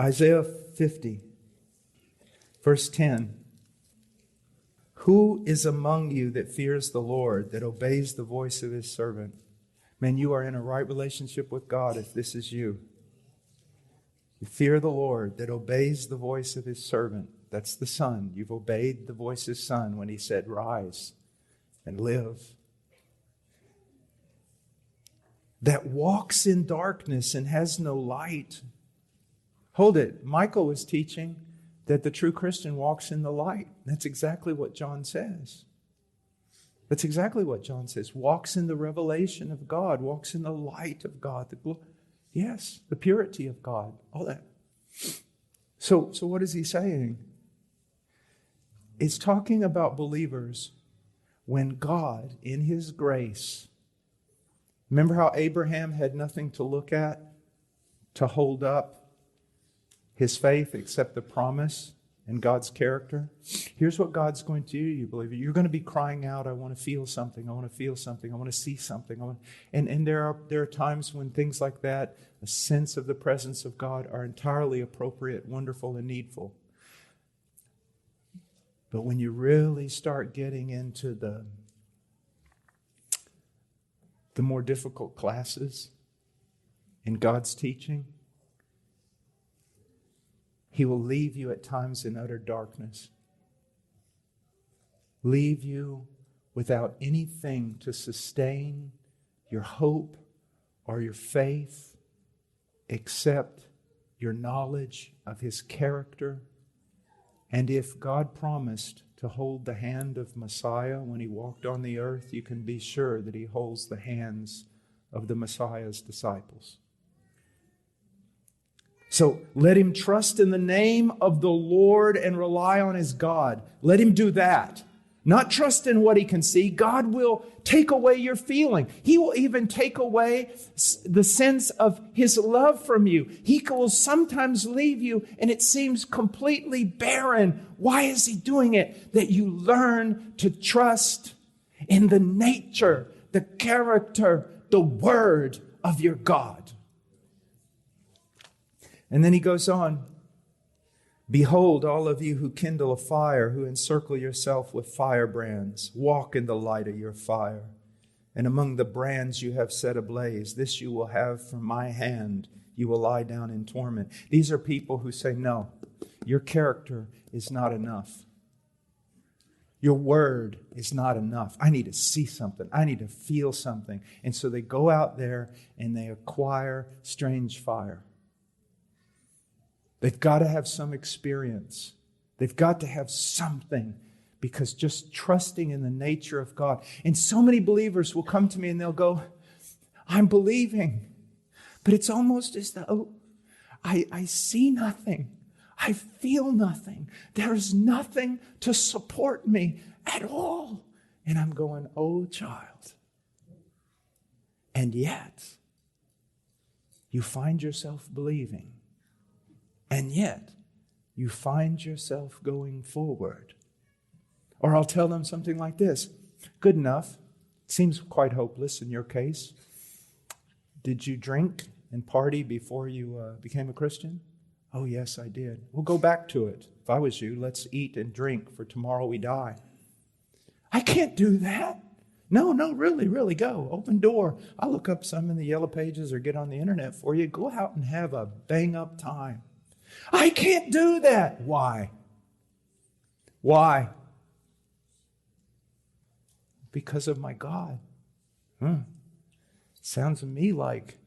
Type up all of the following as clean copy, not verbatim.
Isaiah 50, verse 10. Who is among you that fears the Lord, that obeys the voice of His servant? Man, you are in a right relationship with God if this is you. You fear the Lord, that obeys the voice of His servant. That's the Son. You've obeyed the voice of His Son when He said, rise and live. That walks in darkness and has no light. Hold it. Michael was teaching that the true Christian walks in the light. That's exactly what John says. That's exactly what John says. Walks in the revelation of God. Walks in the light of God. Yes, the purity of God. All that. So what is he saying? It's talking about believers when God, in His grace, remember how Abraham had nothing to look at, to hold up his faith except the promise and God's character? Here's what God's going to do, you believer. You're going to be crying out, I want to feel something, I want to feel something, I want to see something. And there are times when things like that, a sense of the presence of God, are entirely appropriate, wonderful, and needful. But when you really start getting into the more difficult classes in God's teaching, He will leave you at times in utter darkness. Leave you without anything to sustain your hope or your faith except your knowledge of His character. And if God promised to hold the hand of Messiah when He walked on the earth, you can be sure that He holds the hands of the Messiah's disciples. So let him trust in the name of the Lord and rely on his God. Let him do that. Not trust in what he can see. God will take away your feeling. He will even take away the sense of his love from you. He will sometimes leave you and it seems completely barren. Why is he doing it? That you learn to trust in the nature, the character, the word of your God. And then he goes on. Behold, all of you who kindle a fire, who encircle yourself with firebrands, walk in the light of your fire. And among the brands you have set ablaze, this you will have from my hand. You will lie down in torment. These are people who say, no, your character is not enough. Your word is not enough. I need to see something. I need to feel something. And so they go out there and they acquire strange fire. They've got to have some experience. They've got to have something, because just trusting in the nature of God. And so many believers will come to me and they'll go, I'm believing, but it's almost as though I see nothing. I feel nothing. There is nothing to support me at all. And I'm going, oh child. And yet, you find yourself believing. And yet, you find yourself going forward. Or I'll tell them something like this. Good enough. Seems quite hopeless in your case. Did you drink and party before you became a Christian? Oh, yes, I did. We'll go back to it. If I was you, let's eat and drink, for tomorrow we die. I can't do that. No, really go. Open door. I'll look up some in the yellow pages or get on the internet for you. Go out and have a bang-up time. I can't do that. Why? Why? Because of my God. Sounds to me like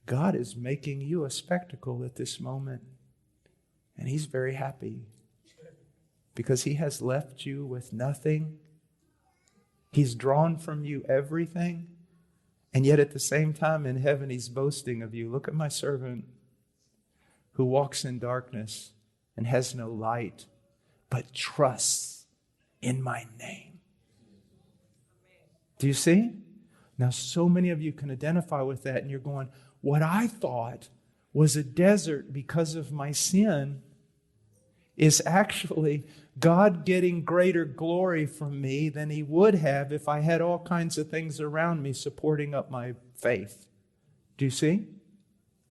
God is making you a spectacle at this moment. And He's very happy because He has left you with nothing. He's drawn from you everything. And yet at the same time in heaven He's boasting of you. Look at my servant who walks in darkness and has no light, but trusts in my name. Do you see? Now, so many of you can identify with that, and you're going, what I thought was a desert because of my sin is actually God getting greater glory from me than He would have if I had all kinds of things around me supporting up my faith. Do you see?